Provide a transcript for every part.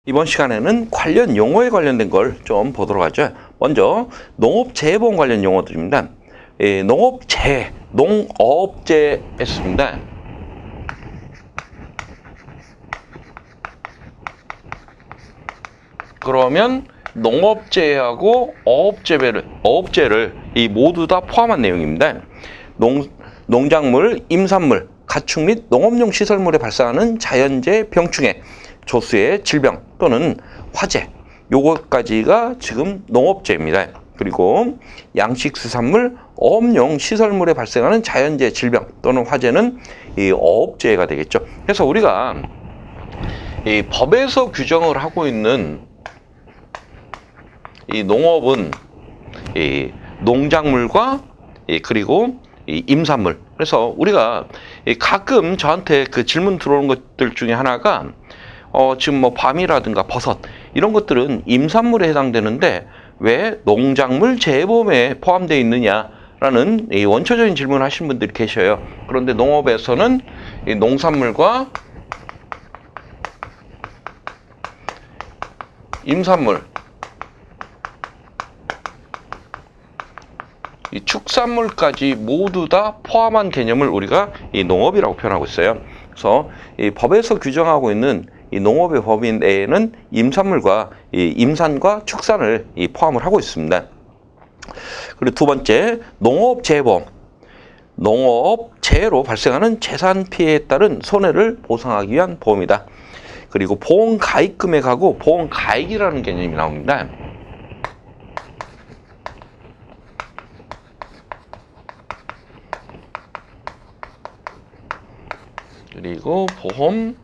이번 시간에는 관련 용어에 관련된 걸 좀 보도록 하죠. 먼저 농업재해보험 관련 용어들입니다. 농업재해 했습니다. 그러면 농업재해하고 어업재를 이 모두 다 포함한 내용입니다. 농작물, 임산물, 가축 및 농업용 시설물에 발생하는 자연재해, 병충해, 조수의 질병 또는 화재, 요것까지가 지금 농업재해입니다. 그리고 양식수산물, 어업용 시설물에 발생하는 자연재해, 질병 또는 화재는 이 어업재해가 되겠죠. 그래서 우리가 이 법에서 규정을 하고 있는 이 농업은 이 농작물과 그리고 이 임산물. 그래서 우리가 가끔 저한테 그 질문 들어오는 것들 중에 하나가 지금 뭐 밤이라든가 버섯 이런 것들은 임산물에 해당되는데 왜 농작물 재해보험에 포함되어 있느냐라는 이 원초적인 질문을 하시는 분들이 계셔요. 그런데 농업에서는 이 농산물과 임산물, 이 축산물까지 모두 다 포함한 개념을 우리가 이 농업이라고 표현하고 있어요. 그래서 이 법에서 규정하고 있는 이 농업의 범위 내에는 임산물과 이 임산과 축산을 이 포함을 하고 있습니다. 그리고 두 번째, 농업재해보험. 농업재해로 발생하는 재산 피해에 따른 손해를 보상하기 위한 보험이다. 그리고 보험 가입 금액하고 보험 가액이라는 개념이 나옵니다. 그리고 보험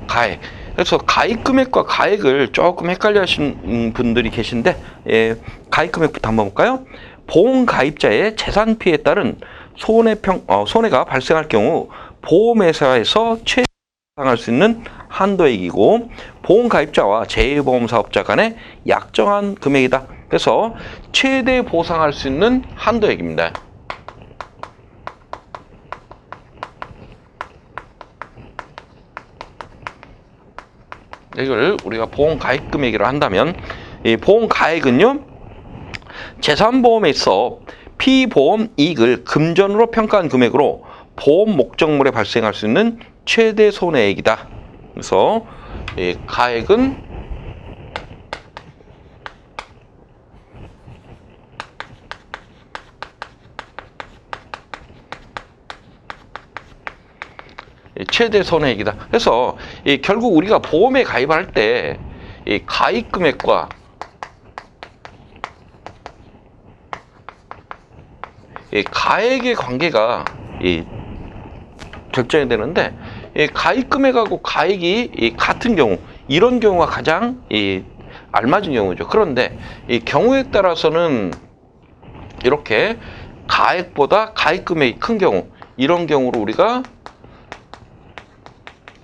가액. 그래서 가입 금액과 가액을 조금 헷갈려 하시는 분들이 계신데, 가입 금액부터 한번 볼까요? 보험 가입자의 재산 피해에 따른 손해가 발생할 경우 보험회사에서 최대 보상할 수 있는 한도액이고, 보험 가입자와 재해보험 사업자 간의 약정한 금액이다. 그래서 최대 보상할 수 있는 한도액입니다. 이걸 우리가 보험 가입 금액이라 한다면, 이 보험 가액은요, 재산보험에 있어 피보험 이익을 금전으로 평가한 금액으로 보험 목적물에 발생할 수 있는 최대 손해액이다. 그래서 이 가액은 최대 손해액이다. 그래서 결국 우리가 보험에 가입할 때 이 가입 금액과 이 가액의 관계가 결정이 되는데, 이 가입 금액하고 가액이 같은 경우, 이런 경우가 가장 알맞은 경우죠. 그런데 이 경우에 따라서는 이렇게 가액보다 가입 금액이 큰 경우, 이런 경우로 우리가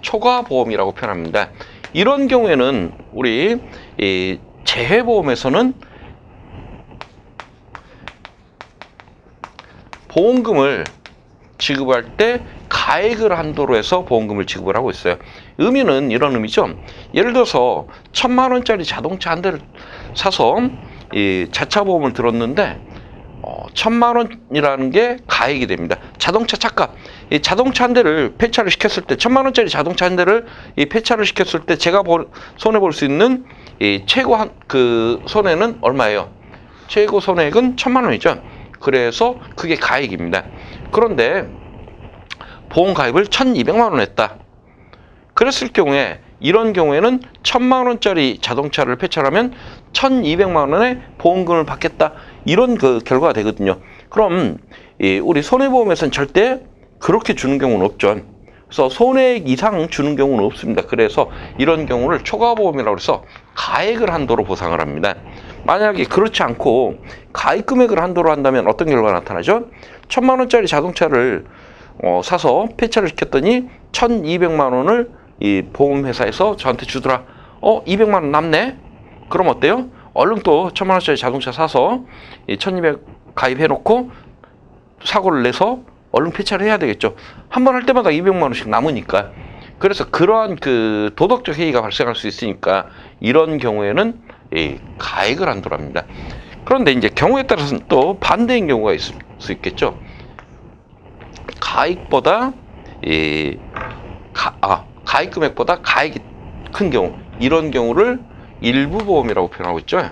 초과보험이라고 표현합니다. 이런 경우에는 우리 이 재해보험에서는 보험금을 지급할 때 가액을 한도로 해서 보험금을 지급을 하고 있어요. 의미는 이런 의미죠. 예를 들어서 1,000만 원짜리 자동차 한 대를 사서 이 자차 보험을 들었는데 1,000만 원이라는 게 가액이 됩니다. 자동차 차값. 이 자동차 한 대를 폐차를 시켰을 때, 1,000만 원짜리 자동차 한 대를 폐차를 시켰을 때 제가 손해 볼 수 있는 최고 손해는 얼마예요? 최고 손해액은 1,000만 원이죠. 그래서 그게 가액입니다. 그런데 보험 가입을 1,200만 원 했다. 그랬을 경우에, 이런 경우에는 1,000만 원짜리 자동차를 폐차하면 1,200만 원의 보험금을 받겠다. 이런 결과가 되거든요. 그럼 우리 손해보험에서는 절대 그렇게 주는 경우는 없죠. 그래서 손해액 이상 주는 경우는 없습니다. 그래서 이런 경우를 초과보험이라고 해서 가액을 한도로 보상을 합니다. 만약에 그렇지 않고 가입 금액을 한도로 한다면 어떤 결과가 나타나죠? 1,000만 원짜리 자동차를 사서 폐차를 시켰더니 1,200만 원을 이 보험회사에서 저한테 주더라. 200만 원 남네? 그럼 어때요? 얼른 또 1,000만 원짜리 자동차 사서 1,200 가입해놓고 사고를 내서 얼른 폐차를 해야 되겠죠. 한 번 할 때마다 200만 원씩 남으니까. 그래서 그러한 그 도덕적 해이가 발생할 수 있으니까 이런 경우에는 가액을 한도로 합니다. 그런데 이제 경우에 따라서는 또 반대인 경우가 있을 수 있겠죠. 가액보다 가액 금액보다 가액이 큰 경우, 이런 경우를 일부 보험이라고 표현하고 있죠.